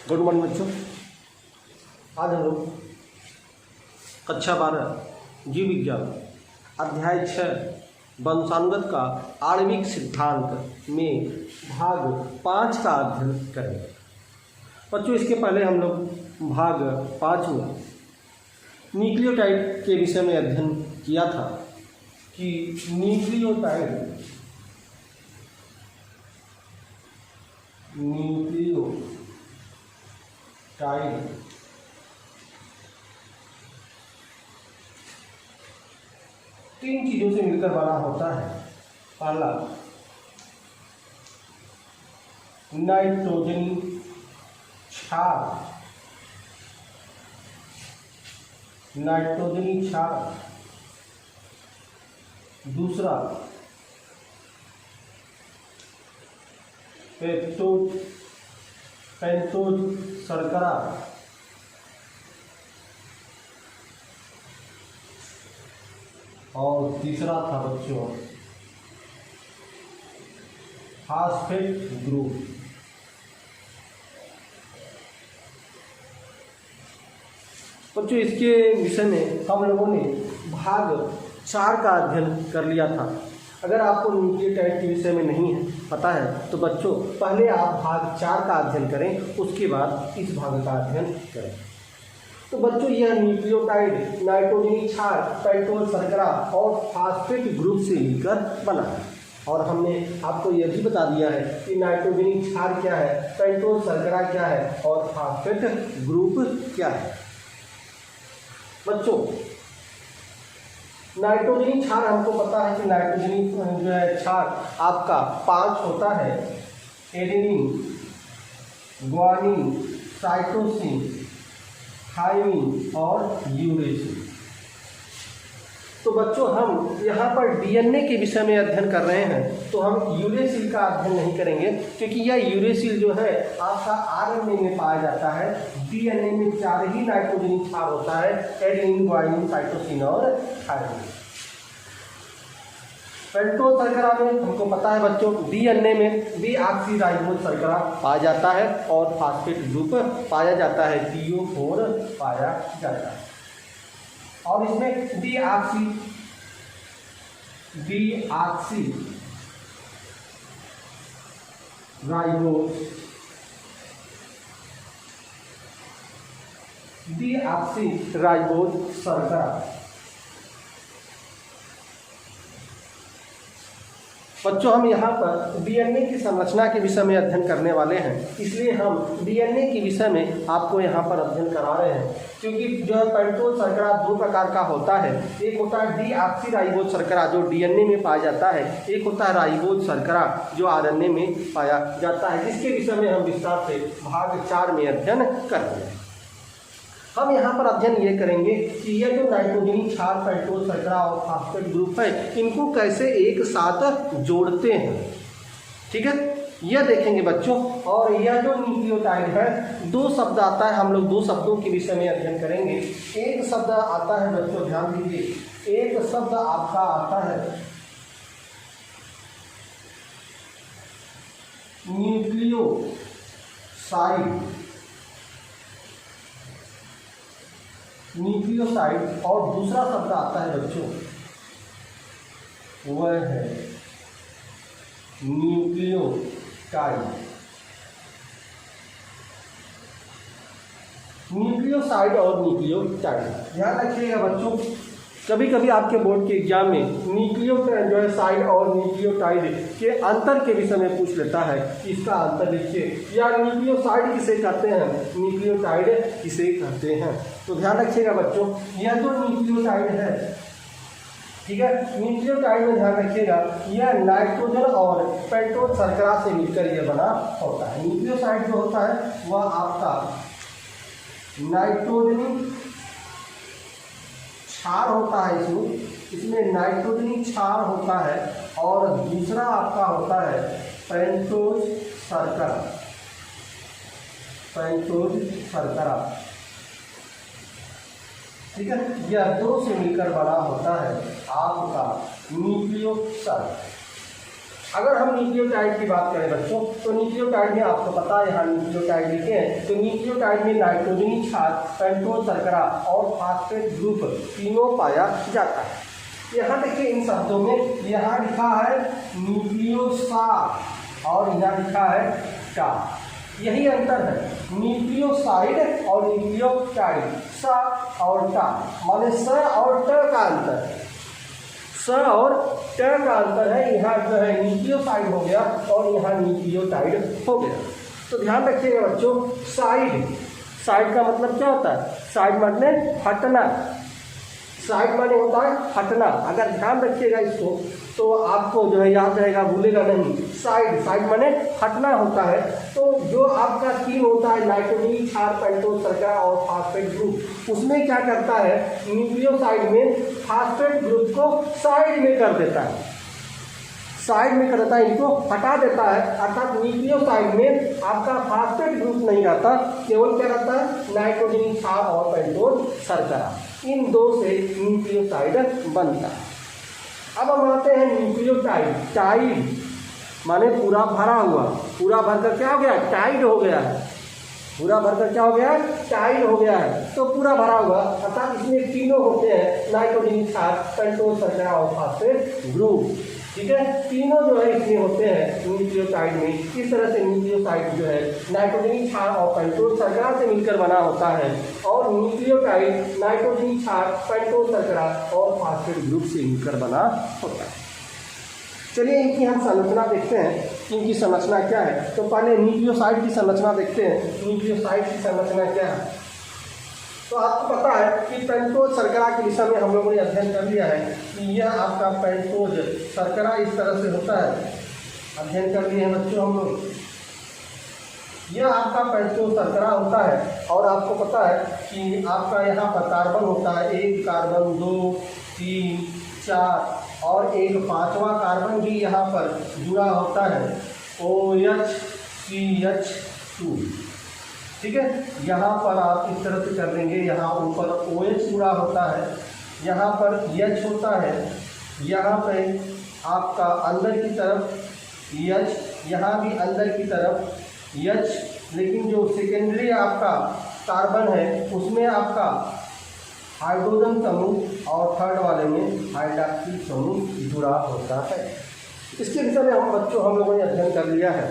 Good morning बच्चों। आज हम लोग कक्षा 12 जीव विज्ञान अध्याय 6 वंशानुगत का आणविक सिद्धांत में भाग 5 का अध्ययन करेंगे। बच्चों, इसके पहले हम लोग भाग 5 में न्यूक्लियोटाइड के विषय में अध्ययन किया था कि न्यूक्लियोटाइड तीन चीजों से मिलकर बना होता है। पहला नाइट्रोजनी क्षार, दूसरा पेंटोज शर्करा, और तीसरा था बच्चों फास्फेट ग्रुप। बच्चों, इसके विषय में हम लोगों ने भाग 4 का अध्ययन कर लिया था। अगर आपको न्यूक्लियोटाइड के विषय में नहीं है पता है तो बच्चों पहले आप भाग 4 का अध्ययन करें, उसके बाद इस भाग का अध्ययन करें। तो बच्चों, यह न्यूक्लियोटाइड नाइट्रोजनी क्षार, पेंटोज शर्करा और फास्फेट ग्रुप से मिलकर बना है। और हमने आपको यह भी बता दिया है कि नाइट्रोजनी क्षार क्या है, पेंटोज शर्करा क्या है और फास्फेट ग्रुप क्या है। बच्चों, नाइट्रोजनी क्षार हमको पता है कि नाइट्रोजनी जो है क्षार आपका 5 होता है, एडेनिन, ग्वानिन, साइटोसिन, थाइमिन और यूरेसिल। तो बच्चों, हम यहाँ पर डीएनए के विषय में अध्ययन कर रहे हैं, तो हम यूरेसिल का अध्ययन नहीं करेंगे, क्योंकि यह यूरेसिल जो है आपका आरएनए में पाया जाता है। डीएनए में 4 ही नाइट्रोजनी क्षार होता है, एडेनिन, ग्वानिन, साइटोसिन और थाइमिन। पेंटोज शर्करा में हमको पता है बच्चों, डीएनए में डीऑक्सीराइबोज शर्करा पाया जाता है और फास्फेट ग्रुप पाया जाता है, PO4 पाया जाता है। और इसमें डीऑक्सीराइबोज शर्करा। बच्चों, हम यहाँ पर डीएनए की संरचना के विषय में अध्ययन करने वाले हैं, इसलिए हम डीएनए के विषय में आपको यहाँ पर अध्ययन करा रहे हैं। क्योंकि जो है पेंटोज शर्करा 2 प्रकार का होता है, एक होता है डीऑक्सीराइबोज शर्करा जो डीएनए में पाया जाता है, एक होता है राइबोज शर्करा जो आरएनए में पाया जाता है, जिसके विषय में हम विस्तार से भाग 4 में अध्ययन कर रहे हैं। हम यहाँ पर अध्ययन ये करेंगे कि यह जो नाइट्रोजनी क्षार, पेंटोज शर्करा और फास्फेट ग्रुप है, इनको कैसे एक साथ जोड़ते हैं। ठीक है, यह देखेंगे बच्चों। और यह जो न्यूक्लियोटाइड है, 2 शब्द आता है, हम लोग 2 शब्दों के विषय में अध्ययन करेंगे। एक शब्द आता है बच्चों, ध्यान दीजिए, एक शब्द आपका आता है न्यूक्लियोसाइड, और दूसरा शब्द आता है बच्चों, वह है न्यूक्लियोटाइड। न्यूक्लियोसाइड और न्यूक्लियोटाइड, ध्यान रखिएगा बच्चों। कभी कभी आपके बोर्ड के एग्जाम में न्यूक्लियोसाइड और न्यूक्लियोटाइड के अंतर के विषय में पूछ लेता है, इसका अंतर लिखिए, या न्यूक्लियोसाइड किसे कहते हैं, न्यूक्लियोटाइड किसे कहते हैं। तो ध्यान रखिएगा बच्चों, यह जो न्यूक्लियोटाइड है, ठीक है, न्यूक्लियोटाइड में ध्यान रखिएगा, यह नाइट्रोजन और पेंटोज शर्करा से मिलकर यह बना होता है। न्यूक्लियोसाइड जो होता है वह आपका नाइट्रोजनी क्षार होता है, इसमें नाइट्रोजनी क्षार होता है, और दूसरा आपका होता है पेंटोज शर्करा। ठीक है, यह 2 से मिलकर बना होता है आपका न्यूक्लियोसाइड। अगर हम न्यूक्लियोटाइड की बात करें बच्चों, तो न्यूक्लियोटाइड में आपको पता है यहाँ न्यूक्लियोटाइड लिखे हैं, तो न्यूक्लियोटाइड में नाइट्रोजनी क्षार, पेंटोज शर्करा और फास्फेट ग्रुप तीनों पाया जाता है। यहाँ देखिए इन शब्दों में यहाँ लिखा है न्यूक्लियोसार और यहाँ लिखा है टा, यही अंतर है न्यूक्लियोसाइड और न्यूक्लियोटाइड, स और टा, माने स और ट का अंतर, स और ट का अंतर है। यहाँ जो है न्यूक्लियोसाइड हो गया और यहाँ न्यूक्लियोटाइड हो गया। तो ध्यान रखिएगा बच्चों, साइड, साइड का मतलब क्या होता है? साइड माने हटना, साइड माने होता है हटना। अगर ध्यान रखिएगा इसको तो आपको जो है याद रहेगा, भूलेगा नहीं। साइड, साइड माने हटना होता है। तो जो आपका तीन होता है नाइट्रोजनी क्षार, पेंटोज शर्करा और फास्फेट ग्रुप, उसमें क्या करता है न्यूक्लियोसाइड में फास्फेट ग्रुप को साइड में कर देता है, साइड में कर देता है, इनको हटा देता है। अर्थात न्यूक्लियोसाइड में आपका फास्फेट ग्रुप नहीं रहता, केवल क्या रहता है नाइट्रोजनी क्षार और पेंटोज शर्करा, इन दो से न्यूक्लियोसाइड बनता है। अब हम आते हैं न्यूक्लियोटाइड, टाइड माने पूरा भरा हुआ, पूरा भरकर क्या हो गया टाइड हो गया है, पूरा भरकर क्या हो गया टाइड हो गया है, तो पूरा भरा हुआ। अर्थात इसमें तीनों होते हैं नाइट्रोजनी क्षार, पेंटोज शर्करा और फास्फेट ग्रुप, ठीक है, तीनों जो है इसमें होते हैं न्यूक्लियोटाइड में। इस तरह से न्यूक्लियोटाइड जो है नाइट्रोजनी क्षार और पेंटोज शर्करा से मिलकर बना होता है, और न्यूक्लियोटाइड नाइट्रोजनी क्षार, पेंटोज शर्करा और फास्फेट ग्रुप से मिलकर बना होता है। चलिए इनकी हम संरचना देखते हैं, इनकी संरचना क्या है। तो पहले न्यूक्लियोसाइड की संरचना देखते हैं, न्यूक्लियोसाइड की संरचना क्या है। तो आपको पता है कि पेंटोज शर्करा के विषय में हम लोगों ने अध्ययन कर लिया है कि यह आपका पेंटोज शर्करा इस तरह से होता है, अध्ययन कर लिए हैं बच्चों हम लोग। यह आपका पेंटोज शर्करा होता है, और आपको पता है कि आपका यहाँ पर कार्बन होता है, 1 कार्बन, 2, 3, 4 और एक 5वां कार्बन भी यहाँ पर जुड़ा होता है, OH-CH2, ठीक है। यहाँ पर आप इस तरह से कर लेंगे, यहाँ ऊपर OH जुड़ा होता है, यहाँ पर H होता है, यहाँ पे आपका अंदर की तरफ H, यहाँ भी अंदर की तरफ H, लेकिन जो सेकेंडरी आपका कार्बन है उसमें आपका हाइड्रोजन समूह और थर्ड वाले में हाइड्रॉक्सिल समूह जुड़ा होता है। इसके विषय में हम लोगों ने अध्ययन कर लिया है।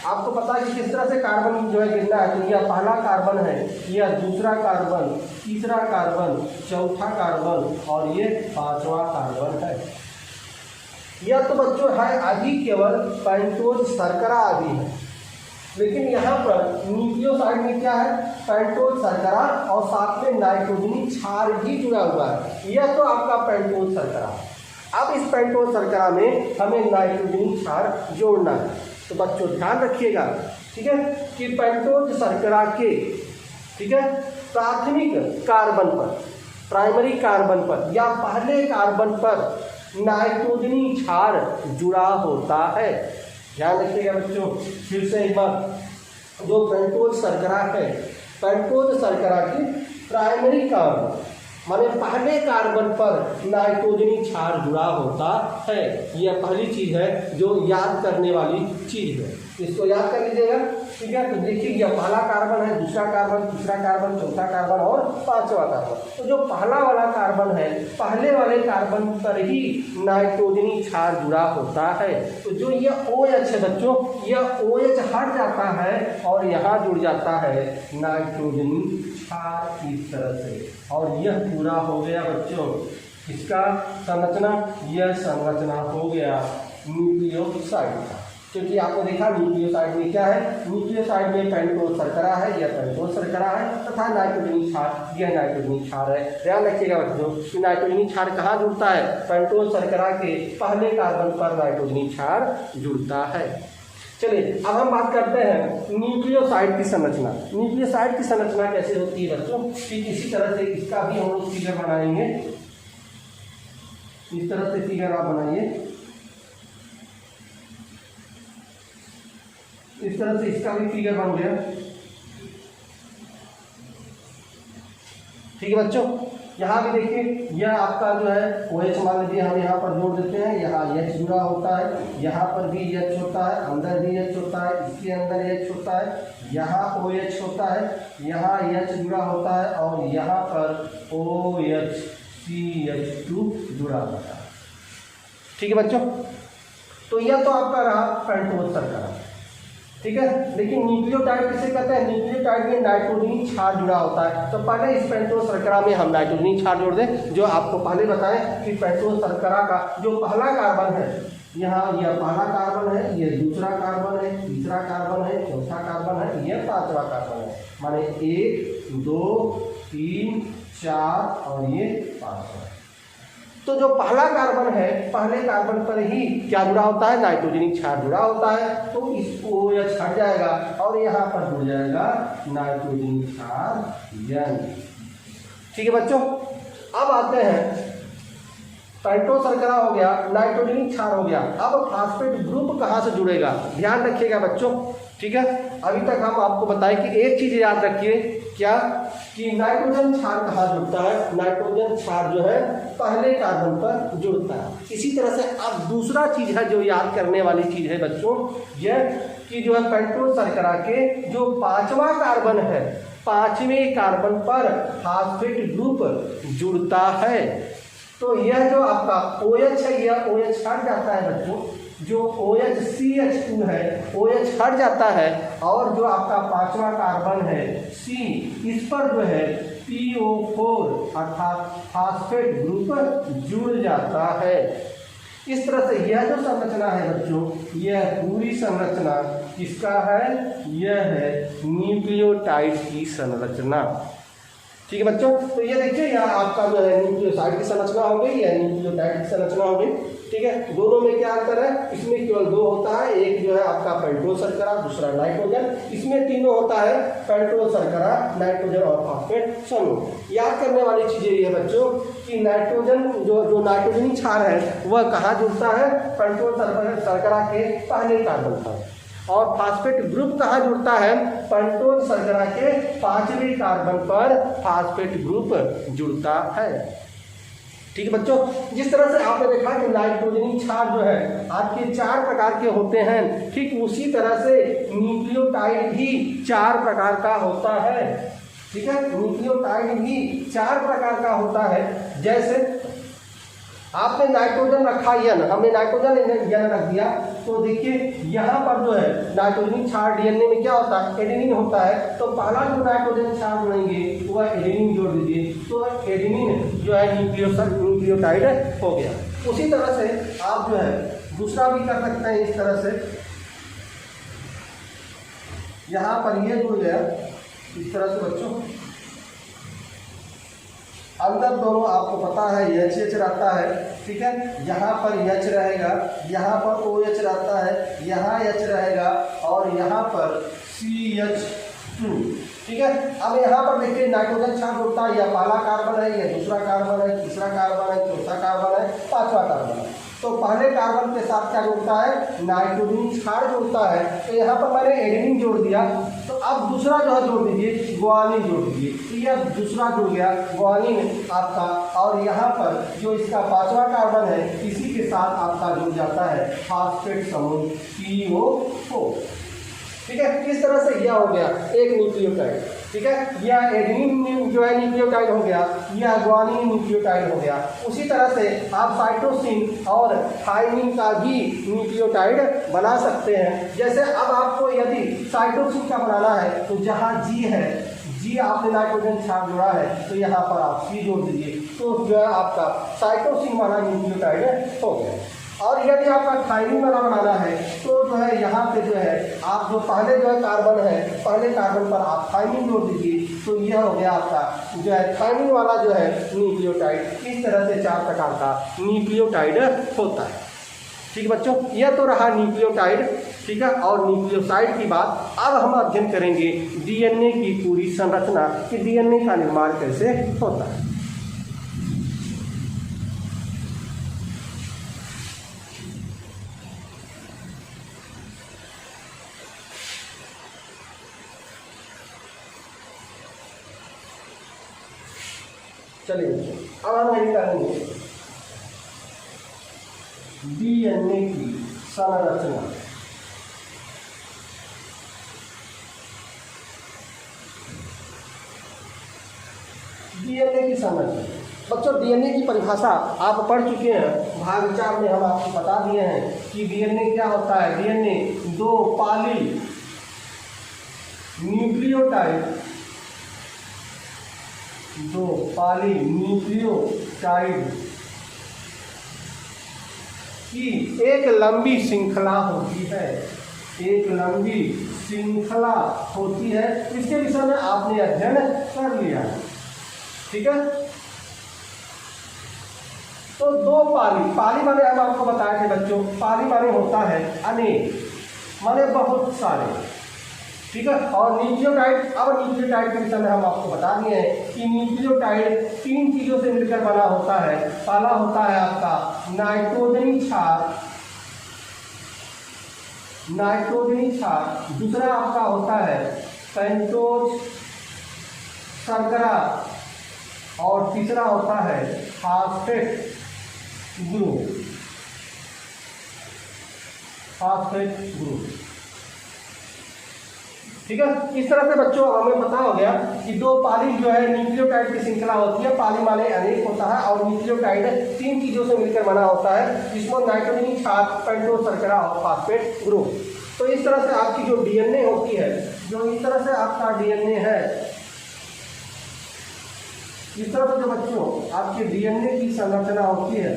आपको पता है कि किस तरह से कार्बन जो है गिरना है। तो यह पहला कार्बन है, यह दूसरा कार्बन, तीसरा कार्बन, चौथा कार्बन और ये 5वां कार्बन है। यह तो बच्चों है आदि केवल पेंटोज शर्करा आदि है, लेकिन यहाँ पर न्यूक्लियोसाइड में क्या है पेंटोज शर्करा और साथ में नाइट्रोजनी क्षार भी जुड़ा हुआ है। यह तो आपका पेंटोज शर्करा। अब इस पेंटोज शर्करा में हमें नाइट्रोजनी क्षार जोड़ना है। तो बच्चों ध्यान रखिएगा, ठीक है, कि पेंटोज शर्करा के, ठीक है, प्राथमिक कार्बन पर, प्राइमरी कार्बन पर या पहले कार्बन पर नाइट्रोजनी क्षार जुड़ा होता है। ध्यान रखिएगा बच्चों, फिर से एक बार, जो पेंटोज शर्करा है, पेंटोज शर्करा की प्राइमरी कार्बन माने पहले कार्बन पर नाइट्रोजनी क्षार जुड़ा होता है। यह पहली चीज है जो याद करने वाली चीज है, इसको याद कर लीजिएगा, ठीक है। तो देखिए यह पहला कार्बन है, दूसरा कार्बन, तीसरा कार्बन, चौथा कार्बन और 5वां कार्बन। तो जो पहला वाला कार्बन है, पहले वाले कार्बन पर ही नाइट्रोजनी क्षार जुड़ा होता है। तो जो यह OH है बच्चों, यह OH हट जाता है और यहाँ जुड़ जाता है नाइट्रोजनी क्षार इस तरह से, और यह पूरा हो गया बच्चों इसका संरचना। यह संरचना हो गया न्यूक्लियोसाइड का, क्योंकि आपको देखा न्यूक्लियोसाइड में क्या है, न्यूक्लियोसाइड में पेंटोज शर्करा है, यह पेंटोज शर्करा है, तथा नाइट्रोजनी क्षार, यह नाइट्रोजनी क्षार है। ध्यान रखिएगा बच्चों कि नाइट्रोजनी क्षार कहाँ जुड़ता है, पेंटोज शर्करा के पहले कार्बन पर नाइट्रोजनी क्षार जुड़ता है। चलिए अब हम बात करते हैं न्यूक्लियोसाइड की संरचना। न्यूक्लियोसाइड की संरचना कैसे होती है बच्चों, ठीक इसी तरह से इसका भी हम लोग फिगर बनाएंगे। इस तरह से फिगर आप बनाइए, इस तरह से इसका भी फिगर बन गया, ठीक है बच्चों। यहाँ भी देखिए, यह आपका जो है OH मान लीजिए हम यहाँ पर जोड़ देते हैं, यहाँ H जुड़ा होता है, यहाँ पर भी H होता है, अंदर भी H होता है, इसके अंदर H होता है, यहाँ OH होता है, यहाँ H जुड़ा होता है और यहाँ पर OHCH2 जुड़ा होता है। ठीक है बच्चों, तो यह तो आपका रहा पेंटोज शर्करा। ठीक है, लेकिन न्यूक्लियोटाइड किसे कहते हैं? न्यूक्लियोटाइड में नाइट्रोजनी क्षार जुड़ा होता है। तो पहले इस पेंटोज शर्करा में हम नाइट्रोजनी क्षार जोड़ दें, जो आपको पहले बताएं कि पेंटोज शर्करा का जो पहला कार्बन है, यहाँ यह पहला कार्बन है, यह दूसरा कार्बन है, तीसरा कार्बन है, चौथा कार्बन है, यह पांचवा कार्बन है, माने 1 2 3 4 और ये 5। तो जो पहला कार्बन है, पहले कार्बन पर ही क्या जुड़ा होता है? नाइट्रोजनी क्षार जुड़ा होता है। तो इसको OH हट जाएगा और यहाँ पर जुड़ जाएगा नाइट्रोजनी क्षार N। ठीक है बच्चों, अब आते हैं, पेंटोज शर्करा हो गया, नाइट्रोजनी क्षार हो गया, अब फास्फेट ग्रुप कहाँ से जुड़ेगा? ध्यान रखिएगा बच्चों। ठीक है, अभी तक हम आपको बताएं कि एक चीज याद रखिए, क्या कि नाइट्रोजन क्षार कहाँ जुड़ता है? नाइट्रोजन क्षार जो है पहले कार्बन पर जुड़ता है। इसी तरह से अब दूसरा चीज है जो याद करने वाली चीज है बच्चों, यह कि जो है पेंटोज शर्करा के जो पांचवा कार्बन है, पांचवें कार्बन पर फास्फेट ग्रुप जुड़ता है। तो यह जो आपका OH है, यह OH हट जाता है बच्चों, जो OHCH2 है OH हट जाता है, और जो आपका पांचवा कार्बन है C, इस पर जो है PO4 अर्थात फास्फेट ग्रुप जुड़ जाता है। इस तरह से यह जो संरचना है बच्चों, यह पूरी संरचना किसका है? यह है न्यूक्लियोटाइड की संरचना। ठीक है बच्चों, तो ये देखिए यहाँ आपका जो है न्यूक्लियोसाइड की संरचना हो गई या न्यूक्लियोटाइड की संरचना हो गई। ठीक है, दोनों में क्या अंतर है? इसमें केवल 2 होता है, एक जो है आपका पेंटोज शर्करा, दूसरा नाइट्रोजन। इसमें तीनों होता है, पेंटोज शर्करा, नाइट्रोजन और फास्फेट समूह। याद करने वाली चीजें ये बच्चों कि नाइट्रोजन जो नाइट्रोजनी क्षार है वह कहाँ जुड़ता है? पेंटोज शर्करा के पहले कार्बन पर। और फास्फेट ग्रुप कहाँ जुड़ता है? पेंटोज शर्करा के पांचवें कार्बन पर फास्फेट ग्रुप जुड़ता है। ठीक है बच्चों, जिस तरह से आपने देखा कि नाइट्रोजनी क्षार जो है आपके 4 प्रकार के होते हैं, ठीक उसी तरह से न्यूक्लियोटाइड भी 4 प्रकार का होता है। ठीक है, न्यूक्लियोटाइड भी 4 प्रकार का होता है। जैसे आपने नाइट्रोजन रखा N, हमने नाइट्रोजन N रख दिया, तो देखिए यहाँ पर जो है नाइट्रोजन क्षार DNA में क्या होता है? एडेनिन होता है। तो पहला जो नाइट्रोजन क्षार जोड़ेंगे वह एडेनिन जोड़ दीजिए, तो एडेनिन जो है न्यूक्लियोटाइड हो गया। उसी तरह से आप जो है दूसरा भी कर सकते हैं, इस तरह से यहाँ पर ये जुड़ गया, इस तरह से बच्चों अंदर दोनों आपको पता है HH रहता है। ठीक है, यहाँ पर H रहेगा, यहाँ पर OH रहता है, यहाँ H रहेगा और यहाँ पर CH2। ठीक है, अब यहाँ पर देखिए नाइट्रोजन क्षार जुड़ता है, या पहला कार्बन है, या दूसरा कार्बन है, तीसरा कार्बन है, चौथा कार्बन है, पांचवा कार्बन है। तो पहले कार्बन के साथ क्या जुड़ता है? नाइट्रोजन क्षार जुड़ता है। तो यहाँ पर मैंने एडेनिन जोड़ दिया, तो अब दूसरा जो है जोड़ दीजिए, ग्वानिन जोड़ दीजिए। तो यह दूसरा जुड़ गया ग्वानिन आपका, और यहाँ पर जो इसका पांचवा कार्बन है इसी के साथ आपका जुड़ जाता है फास्फेट समूह PO4। ठीक है, इस तरह से यह हो गया एक न्यूक्लियोटाइड। ठीक है, यह एडेनिन जो है न्यूक्लियोटाइड हो गया, यह ग्वानिन न्यूक्लियोटाइड हो गया। उसी तरह से आप साइटोसिन और थाइमिन का भी न्यूक्लियोटाइड बना सकते हैं। जैसे अब आपको यदि साइटोसिन का बनाना है, तो जहाँ G है, G आपने नाइट्रोजन क्षार जोड़ा है, तो यहाँ पर आप C जोड़ दीजिए, तो जो है आपका साइटोसिन वाला न्यूक्लियोटाइड हो गया। और यदि आपका थाइमिन वाला बनाना है, तो जो है यहाँ पे जो है आप जो पहले जो है कार्बन है, पहले कार्बन पर आप थाइमिन जोड़ दीजिए, तो यह हो गया आपका जो है थाइमिन वाला जो है न्यूक्लियोटाइड। इस तरह से 4 प्रकार का न्यूक्लियोटाइड होता है। ठीक है बच्चों, यह तो रहा न्यूक्लियोटाइड। ठीक है, और न्यूक्लियोसाइड की बात अब हम अध्ययन करेंगे DNA की पूरी संरचना, कि DNA का निर्माण कैसे होता है। चलिए अब हम यही करेंगे डीएनए की संरचना। डीएनए की संरचना बच्चों, डीएनए की परिभाषा आप पढ़ चुके हैं, भाग 4 में हम आपको बता दिए हैं कि डीएनए क्या होता है। डीएनए 2 पॉली न्यूक्लियोटाइड की एक लंबी श्रृंखला होती है। एक लंबी श्रृंखला होती है। इसके विषय में आपने अध्ययन कर लिया है, ठीक है। तो 2 पाली माने हम आपको बताए थे बच्चों, पाली माने होता है अनेक, माने बहुत सारे, ठीक है। और न्यूक्लियोटाइड, अब न्यूक्लियोटाइड के विषय में हम आपको बता दिए हैं कि न्यूक्लियोटाइड 3 चीज़ों से मिलकर बना होता है। पहला होता है आपका नाइट्रोजनी क्षार, दूसरा आपका होता है पेंटोज शर्करा और तीसरा होता है फॉस्फेट ग्रुप। ठीक है। इस तरह से बच्चों हमें पता हो गया कि 2 पाली जो है न्यूक्लियोटाइड की श्रृंखला होती है। पाली माने अनेक होता है और न्यूक्लियोटाइड 3 चीज़ों से मिलकर बना होता है, जिसमें नाइट्रोजनी क्षार, पेंटोज शर्करा और फॉस्फेट ग्रुप। तो इस तरह से आपकी जो डीएनए होती है, जो इस तरह से आपका डीएनए है, इस तरह से जो बच्चों आपके डीएनए की संरचना होती है,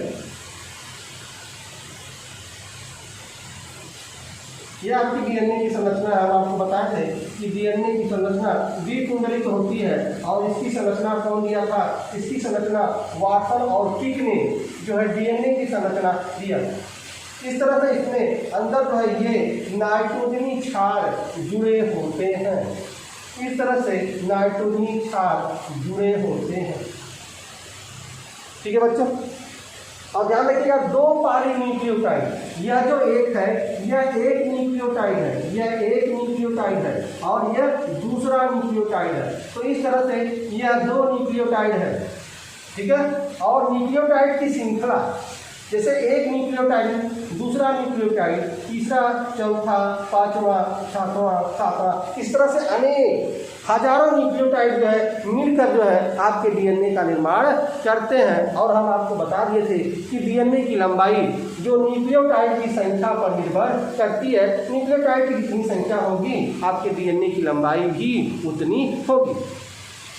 ये आपकी डीएनए की संरचना है। हम आपको बताए थे कि डीएनए की संरचना द्विकुंडलित होती है और इसकी संरचना कौन दिया था? इसकी संरचना वाटसन और किक ने जो है डीएनए की संरचना दिया। इस तरह से इसमें अंदर जो है ये नाइट्रोजनी क्षार जुड़े होते हैं। इस तरह से नाइट्रोजनी क्षार जुड़े होते हैं, ठीक है बच्चों। और ध्यान रखिएगा 2 पाली न्यूक्लियोटाइड, यह जो एक है यह एक न्यूक्लियोटाइड है, और यह दूसरा न्यूक्लियोटाइड है। तो इस तरह से यह 2 न्यूक्लियोटाइड है, ठीक है। और न्यूक्लियोटाइड की श्रृंखला, जैसे एक न्यूक्लियोटाइड, दूसरा न्यूक्लियोटाइड, तीसरा, चौथा, 5वां, 6वां, 7वां, इस तरह से अनेक हजारों न्यूक्लियोटाइड जो है मिलकर जो है आपके डीएनए का निर्माण करते हैं। और हम आपको बता दिए थे कि डीएनए की लंबाई जो न्यूक्लियोटाइड की संख्या पर निर्भर करती है। न्यूक्लियोटाइड की जितनी संख्या होगी आपके डीएनए की लंबाई भी उतनी होगी,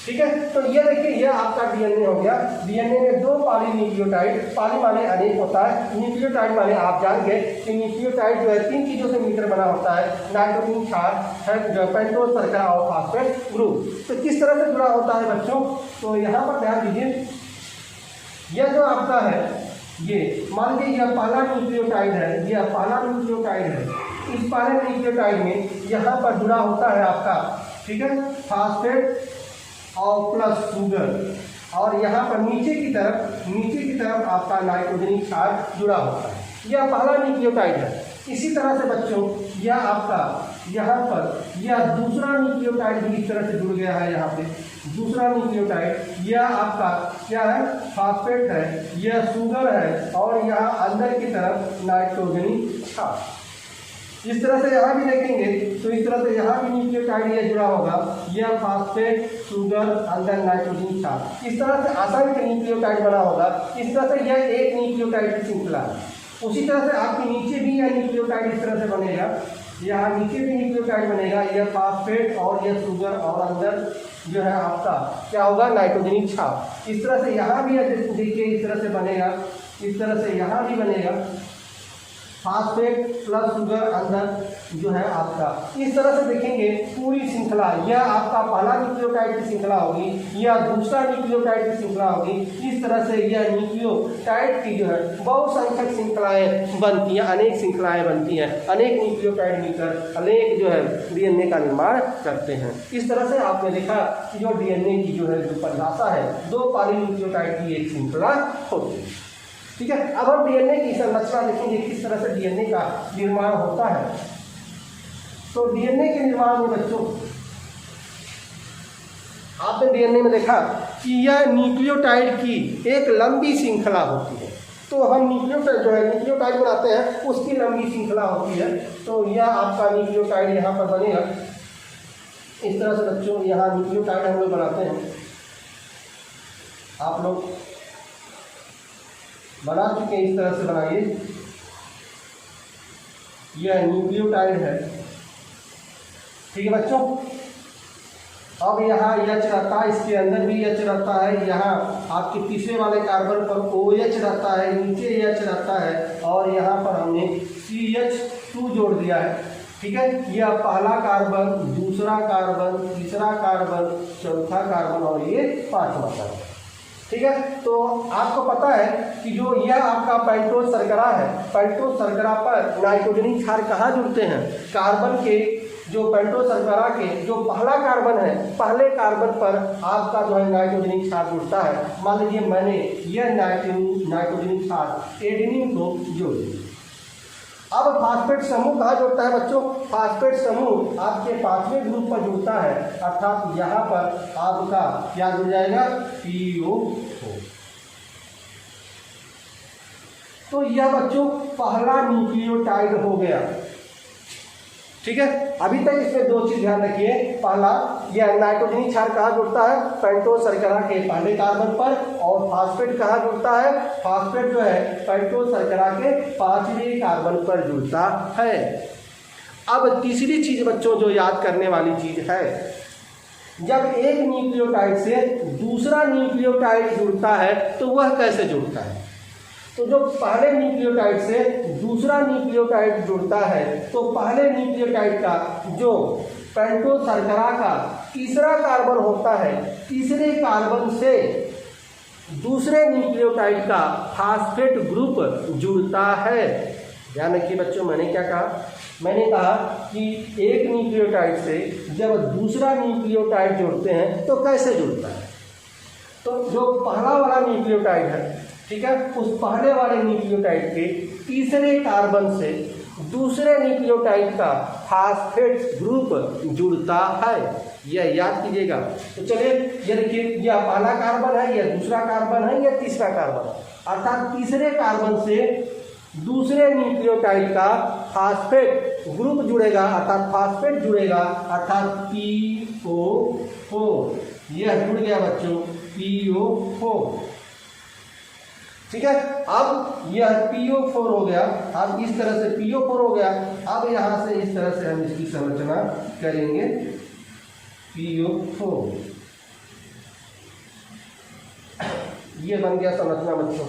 ठीक है। तो ये देखिए, ये आपका डीएनए हो गया। डीएनए में 2 पाली न्यूक्लियोटाइड, पाली माने अनेक होता है, न्यूक्लियोटाइड माने आप जान गए कि न्यूक्लियोटाइड जो है 3 चीज़ों से मिलकर बना होता है, नाइट्रोजन क्षार, पेंटोज शर्करा और फॉस्फेट ग्रुप। तो किस तरह से जुड़ा होता है बच्चों? तो यहाँ पर ध्यान दीजिए, यह जो आपका है, ये मान लीजिए यह पहला न्यूक्लियोटाइड है, यह पहला न्यूक्लियोटाइड है। इस पहले न्यूक्लियोटाइड में यहाँ पर जुड़ा होता है आपका, ठीक है, फॉस्फेट और प्लस शुगर, और यहाँ पर नीचे की तरफ आपका नाइट्रोजनी क्षार जुड़ा होता है। यह पहला न्यूक्लियोटाइड है। इसी तरह से बच्चों यह आपका यहाँ पर यह दूसरा न्यूक्लियोटाइड भी इस तरह से जुड़ गया है। यहाँ पे दूसरा न्यूक्लियोटाइड, यह आपका क्या है? फॉस्फेट है, यह शुगर है, और यहाँ अंदर की तरफ नाइट्रोजनी क्षार। इस तरह से यहाँ भी देखेंगे तो इस तरह से यहाँ भी न्यूक्लियोटाइड ये जुड़ा होगा, यह फॉस्फेट, शुगर, अंदर नाइट्रोजन क्षार। इस तरह से असंख्य न्यूक्लियोटाइड बना होगा। इस तरह से यह एक न्यूक्लियोटाइड की श्रृंखला है। उसी तरह से आपके नीचे भी यह न्यूक्लियोटाइड इस तरह से बनेगा, यहाँ नीचे भी न्यूक्लियोटाइड बनेगा, यह फॉस्फेट और यह शुगर, और अंदर जो है आपका क्या होगा? नाइट्रोजनी क्षार। इस तरह से यहाँ भी देखिए इस तरह से बनेगा, इस तरह से यहाँ भी बनेगा, फॉस्फेट प्लस शुगर अंदर जो है आपका। इस तरह से देखेंगे पूरी श्रृंखला, यह आपका पहला न्यूक्लियोटाइड की श्रृंखला होगी, यह दूसरा न्यूक्लियोटाइड की श्रृंखला होगी। इस तरह से यह न्यूक्लियोटाइड की जो है बहुसंख्यक श्रृंखलाएं बनती हैं, अनेक श्रृंखलाएं बनती हैं, अनेक न्यूक्लियोटाइड मिलकर अनेक जो है डीएनए का निर्माण करते हैं। इस तरह से आपने देखा कि जो डीएनए की जो है जो परिभाषा है, 2 पाली न्यूक्लियोटाइड की एक श्रृंखला होती है, ठीक है। अब हम डीएनए की संरचना देखेंगे, किस तरह से डीएनए का निर्माण होता है। तो डीएनए के निर्माण में बच्चों आपने डीएनए में देखा कि यह न्यूक्लियोटाइड की एक लंबी श्रृंखला होती है। तो हम न्यूक्लियोटाइड जो है न्यूक्लियोटाइड बनाते हैं, उसकी लंबी श्रृंखला होती है। तो यह आपका न्यूक्लियोटाइड यहाँ पर बनेगा इस तरह से बच्चों। यहाँ न्यूक्लियोटाइड हम लोग बनाते हैं, आप लोग बना चुके हैं, इस तरह से बनाइए। यह न्यूक्लियोटाइड है, ठीक है बच्चों। अब यहाँ एच रहता है, इसके अंदर भी एच रहता है। यहाँ आपके तीसरे वाले कार्बन पर OH रहता है, नीचे एच रहता है, और यहाँ पर हमने CH2 जोड़ दिया है, ठीक है। यह पहला कार्बन, दूसरा कार्बन, तीसरा कार्बन, चौथा कार्बन और ये पांचवा कार्बन, ठीक है। तो आपको पता है कि जो यह आपका पेंटोज शर्करा है, पेंटोज शर्करा पर नाइट्रोजनी क्षार कहाँ जुड़ते हैं? कार्बन के जो पेंटोज शर्करा के जो पहला कार्बन है, पहले कार्बन पर आपका जो है नाइट्रोजनी क्षार जुड़ता है। मान लीजिए मैंने यह नाइट्रोजनी क्षार एडेनिन को जोड़ दिया। अब फास्फेट समूह कहाँ जुड़ता है बच्चों? फास्फेट समूह आपके पांचवें ग्रुप पर जुड़ता है, अर्थात यहाँ पर आपका क्या जुड़ जाएगा? PO4। तो यह बच्चों पहला न्यूक्लियोटाइड हो गया, ठीक है। अभी तक इसमें दो चीज ध्यान रखिए। पहला, यह नाइट्रोजनी क्षार कहाँ जुड़ता है? पेंटोज शर्करा के पहले कार्बन पर। और फास्फेट कहाँ जुड़ता है? फास्फेट जो है पेंटोज शर्करा के पांचवें कार्बन पर जुड़ता है। अब तीसरी चीज बच्चों जो याद करने वाली चीज है, जब एक न्यूक्लियोटाइड से दूसरा न्यूक्लियोटाइड जुड़ता है तो वह कैसे जुड़ता है? तो जो पहले न्यूक्लियोटाइड से दूसरा न्यूक्लियोटाइड जुड़ता है, तो पहले न्यूक्लियोटाइड का जो पेंटोज शर्करा का तीसरा कार्बन होता है, तीसरे कार्बन से दूसरे न्यूक्लियोटाइड का फास्फेट ग्रुप जुड़ता है। ध्यान रखिए बच्चों, मैंने क्या कहा? मैंने कहा कि एक न्यूक्लियोटाइड से जब दूसरा न्यूक्लियोटाइड जुड़ते हैं तो कैसे जुड़ता है? तो जो पहला वाला न्यूक्लियोटाइड है, ठीक है, उस पहले वाले न्यूक्लियोटाइड के तीसरे कार्बन से दूसरे न्यूक्लियोटाइड का फास्फेट ग्रुप जुड़ता है। यह याद कीजिएगा। तो चलिए ये देखिए, यह पहला कार्बन है, यह दूसरा कार्बन है, यह तीसरा कार्बन है, अर्थात तीसरे कार्बन से दूसरे न्यूक्लियोटाइड का फास्फेट ग्रुप जुड़ेगा, अर्थात फास्फेट जुड़ेगा, अर्थात PO4। यह जुड़ गया बच्चों PO4, ठीक है। अब यह PO4 हो गया। अब इस तरह से PO4 हो गया। अब यहाँ से इस तरह से हम इसकी संरचना करेंगे PO4। ये बन गया संरचना बच्चों।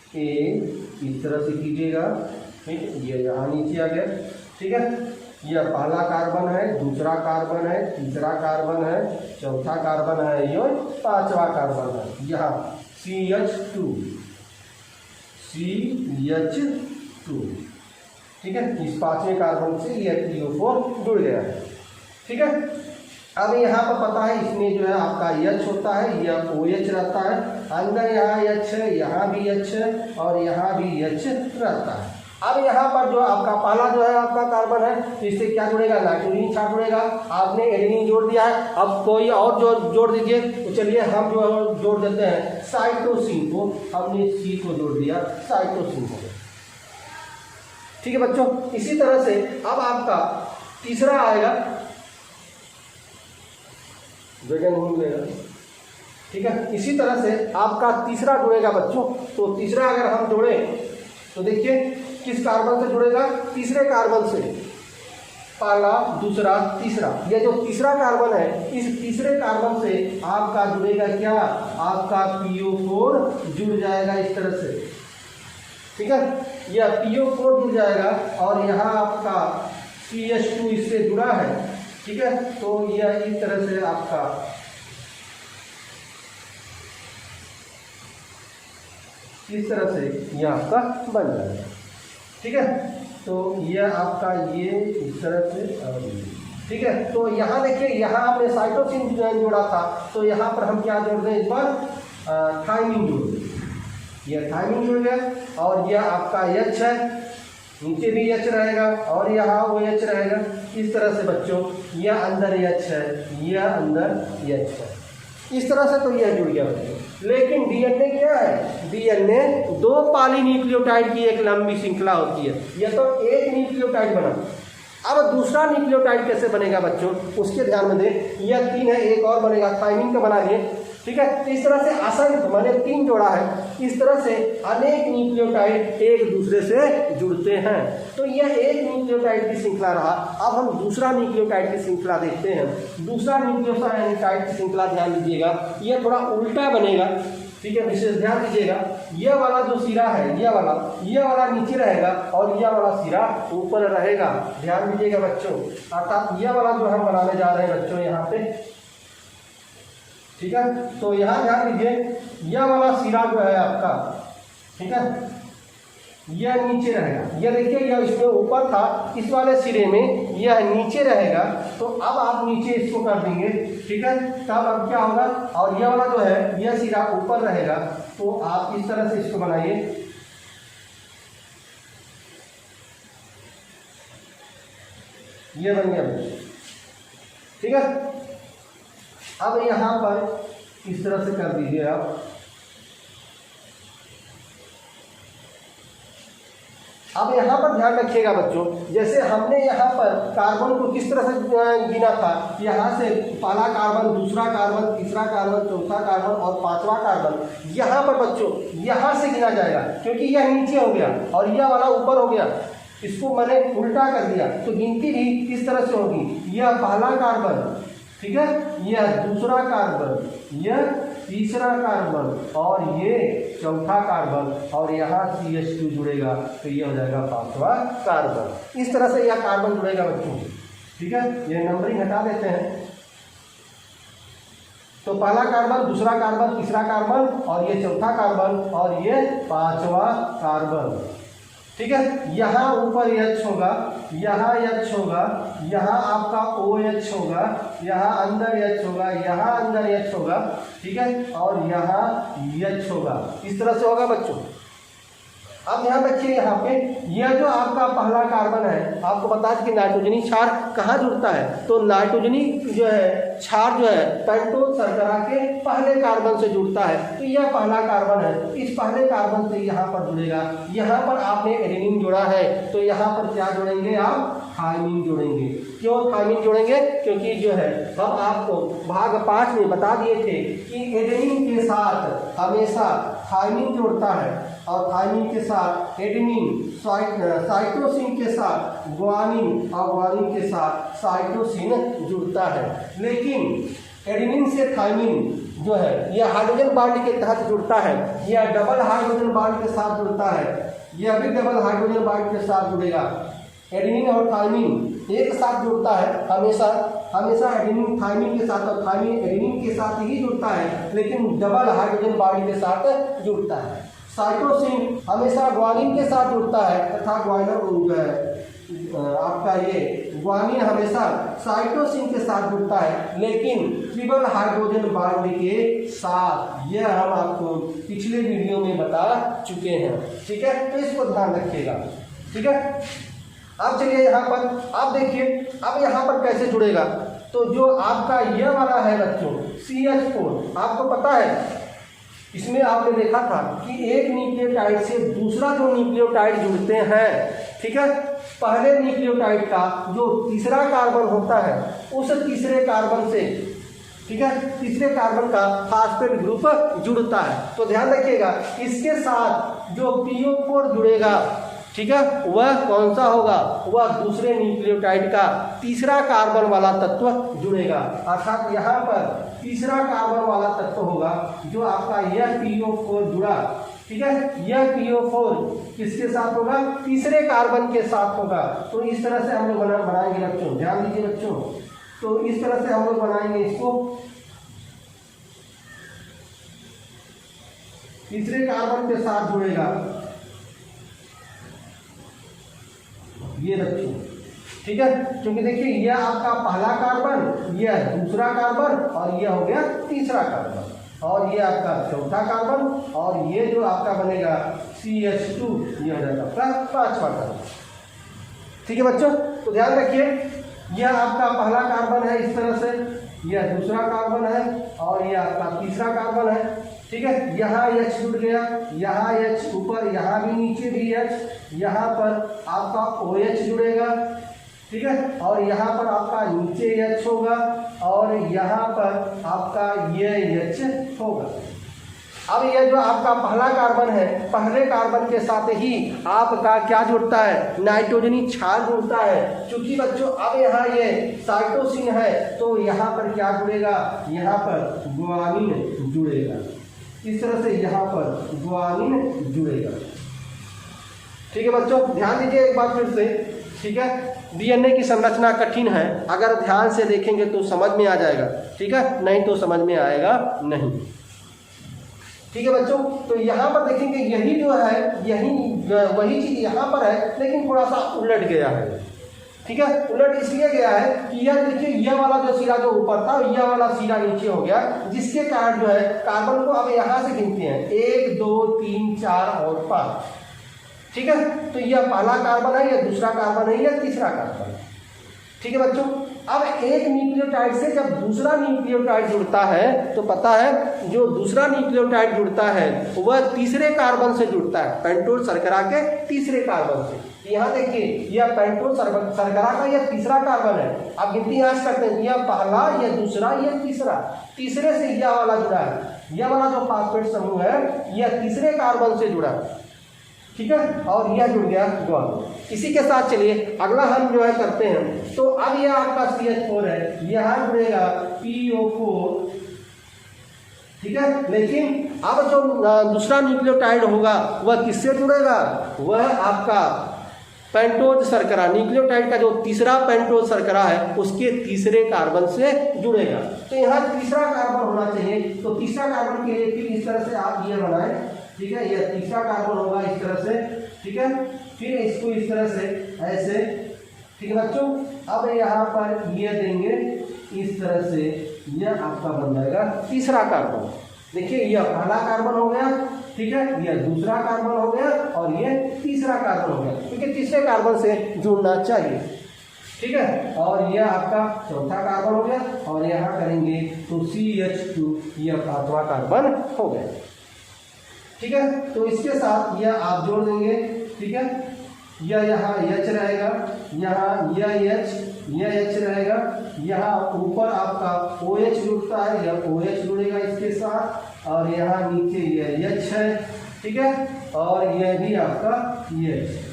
इस तरह से कीजिएगा, ठीक है। ये यहाँ नीचे आ गया, ठीक है। यह पहला कार्बन है, दूसरा कार्बन है, तीसरा कार्बन है, चौथा कार्बन है, ये पांचवा कार्बन है। यहाँ CH2, ठीक है। इस पांचवें कार्बन से यह PO4 जुड़ गया है, ठीक है। अब यहाँ पर पता है इसमें जो है आपका H होता है, यह OH रहता है, अंदर यहाँ H है, यहाँ भी H है और यहाँ भी H रहता है। अब यहाँ पर जो आपका पहला जो है आपका कार्बन है, तो इससे क्या जुड़ेगा? नाइट्रोजन क्षार जुड़ेगा। आपने एडेनिन जोड़ दिया है, अब कोई और जो जोड़ दीजिए। तो चलिए हम जो जोड़ देते हैं साइटोसिन को। हमने C को जोड़ दिया, साइटोसिन को, ठीक है बच्चों। इसी तरह से अब आपका तीसरा आएगा, जगह नहीं मिलेगा, ठीक है। इसी तरह से आपका तीसरा जुड़ेगा बच्चों। तो तीसरा अगर हम जोड़े तो देखिए किस कार्बन से जुड़ेगा? तीसरे कार्बन से, पहला, दूसरा, तीसरा। यह जो तीसरा कार्बन है, इस तीसरे कार्बन से आपका जुड़ेगा क्या? आपका PO4 जुड़ जाएगा इस तरह से, ठीक है। यह PO4 जुड़ जाएगा और यहाँ आपका CH2 इससे जुड़ा है, ठीक है। तो यह इस तरह से आपका इस तरह से ये आपका बन जाएगा, ठीक है। तो यह आपका ये इस तरह से, ठीक है। तो यहाँ देखिए, यहाँ हमने साइटोसिन जोड़ा था, तो यहाँ पर हम क्या जोड़ दें इस बार? थाइमिन जोड़ दें। यह थाइमिन जुड़ गया और यह आपका H है, नीचे भी H रहेगा और यहाँ OH रहेगा। इस तरह से बच्चों यह अंदर H है, यह अंदर H है। इस तरह से तो यह जुड़ गया बच्चों। लेकिन DNA क्या है? DNA 2 पॉलीन्यूक्लियोटाइड की एक लंबी श्रृंखला होती है। यह तो एक न्यूक्लियोटाइड बना। अब दूसरा न्यूक्लियोटाइड कैसे बनेगा बच्चों, उसके ध्यान में दें। यह 3 है, एक और बनेगा, थायमिन का बना लिए, ठीक है। तो इस तरह से असंख्य माने 3 जोड़ा है। इस तरह से अनेक न्यूक्लियोटाइड एक दूसरे से जुड़ते हैं। तो यह एक न्यूक्लियोटाइड की श्रृंखला रहा। अब हम दूसरा न्यूक्लियोटाइड की श्रृंखला देखते हैं। दूसरा न्यूक्लियोटाइड की श्रृंखला ध्यान दीजिएगा, यह थोड़ा उल्टा बनेगा, ठीक है। विशेष ध्यान दीजिएगा, यह वाला जो सिरा है, यह वाला नीचे रहेगा और यह वाला सिरा ऊपर रहेगा। ध्यान दीजिएगा बच्चों, अर्थात यह वाला जो हम बनाने जा रहे हैं बच्चों यहाँ पे, ठीक है। तो यहाँ ध्यान दीजिए, यह वाला सिरा जो है आपका, ठीक है, यह नीचे रहेगा। यह देखिए, यह इसमें ऊपर था, इस वाले सिरे में यह नीचे रहेगा। तो अब आप नीचे इसको कर देंगे, ठीक है। तब अब क्या होगा, और यह वाला जो है यह सिरा ऊपर रहेगा। तो आप इस तरह से इसको बनाइए, यह बन गया, ठीक है। अब यहाँ पर इस तरह से कर दीजिए आप। अब यहाँ पर ध्यान रखिएगा बच्चों, जैसे हमने यहाँ पर कार्बन को किस तरह से गिना था, यहाँ से पहला कार्बन, दूसरा कार्बन, तीसरा कार्बन, चौथा कार्बन और 5वां कार्बन। यहाँ पर बच्चों यहाँ से गिना जाएगा, क्योंकि यह नीचे हो गया और यह वाला ऊपर हो गया। इसको मैंने उल्टा कर दिया, तो गिनती भी इस तरह से होगी। यह पहला कार्बन, ठीक है, यह दूसरा कार्बन, यह तीसरा कार्बन और ये चौथा कार्बन, और यहाँ CH2 जुड़ेगा, तो ये हो जाएगा 5वां कार्बन। इस तरह से यह कार्बन जुड़ेगा बच्चों, ठीक है। ये नंबरिंग हटा देते हैं। तो पहला कार्बन, दूसरा कार्बन, तीसरा कार्बन और ये चौथा कार्बन और ये 5वां कार्बन, ठीक है। यहाँ ऊपर H होगा, यहाँ H होगा, यहाँ आपका OH होगा, यहाँ अंदर H होगा, यहाँ अंदर H होगा, ठीक है, और यहाँ H होगा। इस तरह से होगा बच्चों। अब ध्यान रखिए, यहाँ पे यह जो आपका पहला कार्बन है, आपको बता दें कि नाइट्रोजनी क्षार कहाँ जुड़ता है। तो नाइट्रोजनी जो है क्षार जो है पेंटोज शर्करा के पहले कार्बन से जुड़ता है। तो यह पहला कार्बन है, इस पहले कार्बन से यहाँ पर जुड़ेगा। यहाँ पर आपने एडेनिन जोड़ा है, तो यहाँ पर क्या जोड़ेंगे आप, थायमिन जोड़ेंगे। क्यों थायमिन जोड़ेंगे, क्योंकि जो है हम आपको भाग 5 में बता दिए थे कि एडेनिन के साथ हमेशा थायमिन जुड़ता है और थायमिन के साथ एडेनिन, साइटोसिन के साथ ग्वानिन और ग्वानिन के साथ साइटोसिन जुड़ता है। लेकिन एडेनिन से थायमिन जो है यह हाइड्रोजन बॉन्ड के तहत जुड़ता है, यह डबल हाइड्रोजन बॉन्ड के साथ जुड़ता है, यह भी डबल हाइड्रोजन बॉन्ड के साथ जुड़ेगा। एडेनिन और थायमिन एक साथ जुड़ता है हमेशा एडेनिन थायमिन के साथ और थायमिन एडेनिन के साथ ही जुड़ता है, लेकिन डबल हाइड्रोजन बॉन्ड के साथ जुड़ता है। साइटोसिन हमेशा ग्वानिन के साथ जुड़ता है तथा आपका ये ग्वानिन हमेशा साइटोसिन के साथ जुड़ता है, लेकिन ट्रिपल हाइड्रोजन बॉन्ड के साथ। यह हम आपको पिछले वीडियो में बता चुके हैं, ठीक है। तो इसको ध्यान रखिएगा, ठीक है। अब चलिए यहाँ पर आप देखिए, अब यहाँ पर कैसे जुड़ेगा। तो जो आपका यह वाला है बच्चों CH4, आपको पता है इसमें आपने देखा था कि एक न्यूक्लियोटाइड से दूसरा जो न्यूक्लियोटाइड जुड़ते हैं, ठीक है, पहले न्यूक्लियोटाइड का जो तीसरा कार्बन होता है उस तीसरे कार्बन से, ठीक है, तीसरे कार्बन का फास्फेट ग्रुप जुड़ता है। तो ध्यान रखिएगा, इसके साथ जो PO4 जुड़ेगा, ठीक है, वह कौन सा होगा, वह दूसरे न्यूक्लियोटाइड का तीसरा कार्बन वाला तत्व जुड़ेगा। अर्थात यहाँ पर तीसरा कार्बन वाला तत्व होगा जो आपका यह PO4 जुड़ा, ठीक है। यह PO4 किसके साथ होगा, तीसरे कार्बन के साथ होगा। तो इस तरह से हम लोग बनाएंगे बच्चों, ध्यान दीजिए बच्चों। तो इस तरह से हम लोग बनाएंगे इसको, तीसरे कार्बन के साथ जुड़ेगा ये बच्चों, ठीक है। क्योंकि देखिए यह आपका पहला कार्बन, यह दूसरा कार्बन और यह हो गया तीसरा कार्बन, और ये आपका चौथा कार्बन, और ये जो आपका बनेगा CH2 ये हो जाएगा आपका 5वां कार्बन। ठीक है बच्चों, तो ध्यान रखिए यह आपका पहला कार्बन है इस तरह से, यह दूसरा कार्बन है और यह आपका तीसरा कार्बन है। ठीक है, यहाँ H जुड़ गया, यहाँ H ऊपर, यहाँ भी नीचे भी H, यहाँ पर आपका OH जुड़ेगा। ठीक है, और यहाँ पर आपका नीचे H होगा और यहाँ पर आपका ये H होगा। अब ये जो आपका पहला कार्बन है, पहले कार्बन के साथ ही आपका क्या जुड़ता है, नाइट्रोजनी क्षार जुड़ता है। चूंकि बच्चों अब यहाँ ये साइटोसिन है तो यहाँ पर क्या जुड़ेगा, यहाँ पर गुआनिन जुड़ेगा। इस तरह से यहाँ पर गुआनिन जुड़ेगा। ठीक है बच्चों, ध्यान दीजिए एक बार फिर से। ठीक है, डीएनए की संरचना कठिन है, अगर ध्यान से देखेंगे तो समझ में आ जाएगा। ठीक है, नहीं तो समझ में आएगा नहीं। ठीक है बच्चों, तो यहाँ पर देखेंगे यही जो है, यही वही चीज़ यहाँ पर है लेकिन थोड़ा सा उलट गया है। ठीक है, उलट इसलिए गया है कि यह देखिए यह वाला जो सिरा जो ऊपर था यह वाला सिरा नीचे हो गया, जिसके कारण जो है कार्बन को अब यहाँ से गिनते हैं 1 2 3 4 और 5। ठीक है, तो यह पहला कार्बन है, यह दूसरा कार्बन है, यह तीसरा कार्बन है। ठीक है बच्चों, अब एक न्यूक्लियोटाइड से जब दूसरा न्यूक्लियोटाइड जुड़ता है तो पता है जो दूसरा न्यूक्लियोटाइड जुड़ता है वह तीसरे कार्बन से जुड़ता है, पेंटोस शर्करा के तीसरे कार्बन से। यहाँ देखिए यह पेंटोस शर्करा का यह तीसरा कार्बन है। अब गिनती यहाँ से करते हैं, यह पहला, यह दूसरा, यह तीसरा, तीसरे से यह वाला जुड़ा है। यह वाला जो फॉस्फेट समूह है यह तीसरे कार्बन से जुड़ा है। ठीक है, और यह जुड़ गया गुआनिन। इसी के साथ चलिए अगला हम जो है करते हैं। तो अब यह आपका CH4 है, यहाँ जुड़ेगा PO4। ठीक है, लेकिन अब जो दूसरा न्यूक्लियोटाइड होगा वह किससे जुड़ेगा, वह आपका पेंटोज शर्करा, न्यूक्लियोटाइड का जो तीसरा पेंटोज शर्करा है उसके तीसरे कार्बन से जुड़ेगा। तो यहाँ तीसरा कार्बन होना चाहिए, तो तीसरा कार्बन के लिए फिर इस तरह से आप ये बनाएं। ठीक है, यह तीसरा कार्बन होगा इस तरह से। ठीक है, फिर इसको इस तरह से ऐसे। ठीक है बच्चों, अब यहाँ पर ये देंगे इस तरह से, यह आपका बन जाएगा तीसरा कार्बन। देखिए यह पहला कार्बन हो गया, ठीक है, यह दूसरा कार्बन हो गया और ये तीसरा कार्बन हो गया, क्योंकि तीसरे कार्बन से जुड़ना चाहिए। ठीक है, और यह आपका चौथा कार्बन हो गया और यहाँ करेंगे तो CH2, यह पांचवा कार्बन हो गया। ठीक है, तो इसके साथ यह आप जोड़ देंगे। ठीक है, यह यहाँ H रहेगा, यहाँ यह H रहेगा, यहाँ ऊपर आपका OH जुड़ता है, यह OH जुड़ेगा इसके साथ, और यहाँ नीचे यह H है। ठीक है, और यह भी आपका H।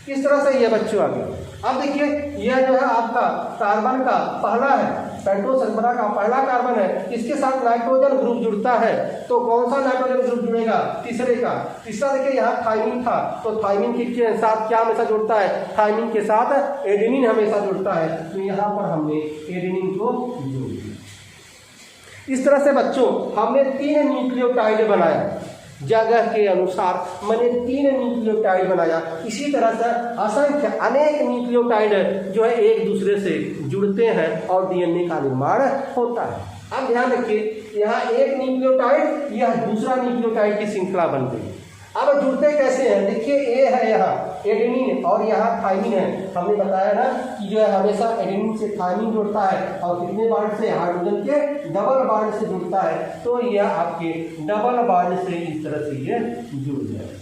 इस तरह से यह बच्चों आ गया। अब देखिए यह जो है आपका कार्बन का पहला है, पेंटोस शर्करा का पहला कार्बन है, इसके साथ नाइट्रोजन ग्रुप जुड़ता है। तो कौन सा नाइट्रोजन ग्रुप जुड़ेगा, तीसरे का। तीसरा देखिए यहाँ थाइमिन था, तो थाइमिन के साथ क्या हमेशा जुड़ता है, थाइमिन के साथ एडेनिन हमेशा जुड़ता है, तो यहाँ पर हमने एडेनिन को जोड़ दिया। इस तरह से बच्चों हमने 3 न्यूक्लियोटाइड बनाया, जगह के अनुसार मैंने 3 न्यूक्लियोटाइड बनाया। इसी तरह से असंख्य अनेक न्यूक्लियोटाइड जो है एक दूसरे से जुड़ते हैं और डीएनए का निर्माण होता है। अब ध्यान रखिए यहाँ एक न्यूक्लियोटाइड, यह दूसरा न्यूक्लियोटाइड की श्रृंखला बन गई। अब जुड़ते कैसे हैं, देखिए ए है यहाँ एडेनिन और यहाँ थाइमिन है। हमने बताया ना कि जो है हमेशा एडेनिन से थाइमिन जुड़ता है और कितने बाड से, हाइड्रोजन के डबल बाड से जुड़ता है। तो यह आपके डबल बाड से इस तरह से ये जुड़ जाए।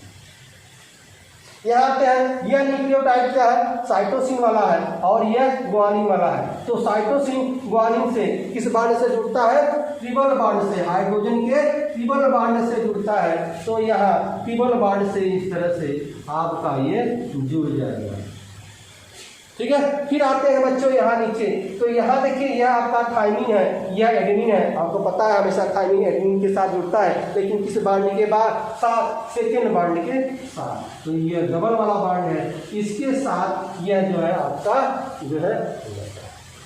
यहाँ क्या है, यह न्यूक्लियोटाइड क्या है, साइटोसिन वाला है और यह गुआनिन वाला है। तो साइटोसिन गुआनिन से किस बाड से जुड़ता है, ट्रिपल बाड से, हाइड्रोजन के ट्रिपल बाड से जुड़ता है। तो यहाँ ट्रिपल बाड से इस तरह से आपका ये जुड़ जाएगा। ठीक है, फिर आते हैं बच्चों यहाँ नीचे। तो यहाँ देखिए यह आपका थाइमिन है, यह एडेनिन है। आपको पता है हमेशा थाइमिन एडेनिन के साथ जुड़ता है, लेकिन किस बांड के बाद, साथ सेकेंड बांड के साथ। तो यह डबल वाला बांड है, इसके साथ यह जो है आपका जो है।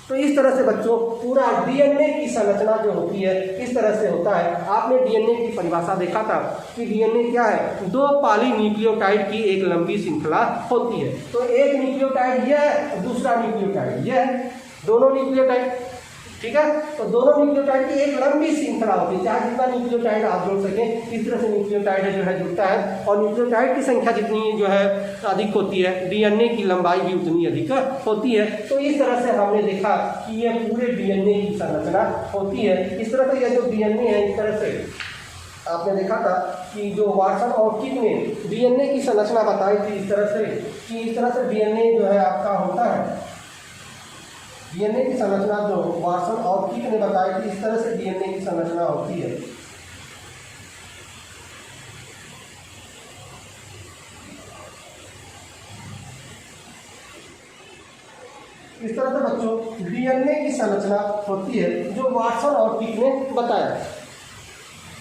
तो इस तरह से बच्चों पूरा डीएनए की संरचना जो होती है इस तरह से होता है। आपने डीएनए की परिभाषा देखा था कि डीएनए क्या है, 2 पॉलीन्यूक्लियोटाइड की एक लंबी श्रृंखला होती है। तो एक न्यूक्लियोटाइड यह है, दूसरा न्यूक्लियोटाइड यह है, दोनों न्यूक्लियोटाइड। ठीक है। तो दोनों न्यूक्लियोटाइड की एक लंबी श्रृंखला होती है, चाहे जितना न्यूक्लियोटाइड आप जोड़ सकें इस तरह से न्यूक्लियोटाइड जो है जुड़ता है, और न्यूक्लियोटाइड की संख्या जितनी जो है अधिक होती है, डीएनए की लंबाई भी उतनी अधिक होती है। तो इस तरह से हमने देखा कि यह पूरे डीएनए की संरचना होती है। इस तरह से यह जो डीएनए है, इस तरह से आपने देखा था कि जो वाटसन और किक ने डीएनए की संरचना बताई थी इस तरह से, कि इस तरह से डीएनए जो है आपका होता है। डीएनए की संरचना जो वाटसन और किक ने बताई थी इस तरह से डीएनए की संरचना होती है। इस तरह से बच्चों डीएनए की संरचना होती है जो वाटसन और किक ने बताया,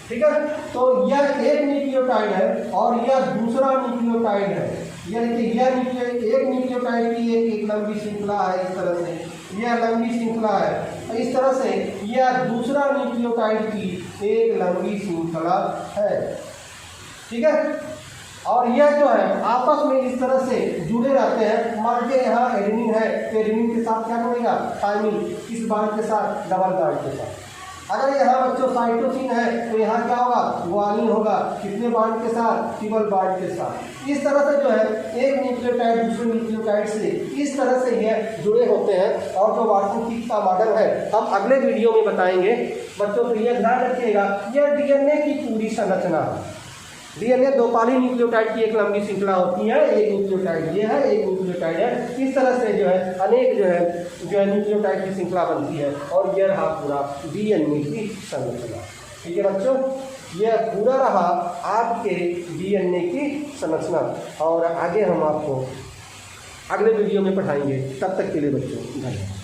ठीक है। तो यह एक न्यूक्लियोटाइड है और यह दूसरा न्यूक्लियोटाइड है, यानी कि यह एक न्यूक्लियोटाइड की एक लंबी श्रृंखला है, इस तरह से यह लंबी श्रृंखला है, इस तरह से यह दूसरा न्यूक्लियोटाइड की एक लंबी श्रृंखला है, ठीक है। और यह जो है आपस में इस तरह से जुड़े रहते हैं। मान लीजिए यहाँ एडेनिन है तो एडेनिन के साथ क्या बनेगा, थायमिन, किस बांड के साथ, डबल बांड के साथ। अगर यहाँ बच्चों साइटोसिन है तो यहाँ क्या होगा, ग्वानिन होगा, कितने बांड के साथ, ट्रिपल बांड के साथ। इस तरह से जो है एक न्यूक्लियोटाइड दूसरे न्यूक्लियोटाइड से इस तरह से यह जुड़े होते हैं। और जो वाटसन-किक का मॉडल है हम अगले वीडियो में बताएंगे बच्चों। तो यह ध्यान रखिएगा, यह डीएनए की पूरी संरचना है। डीएनए दो पॉली न्यूक्लियोटाइड की एक लंबी श्रृंखला होती है, एक न्यूक्लियोटाइड ये है, एक न्यूक्लियोटाइड है। इस तरह से जो है अनेक जो है न्यूक्लियोटाइड की श्रृंखला बनती है, और यह रहा पूरा डीएनए की संरचना। ठीक है बच्चों, यह पूरा रहा आपके डीएनए की संरचना, और आगे हम आपको अगले वीडियो में पढ़ाएंगे। तब तक के लिए बच्चों धन्यवाद।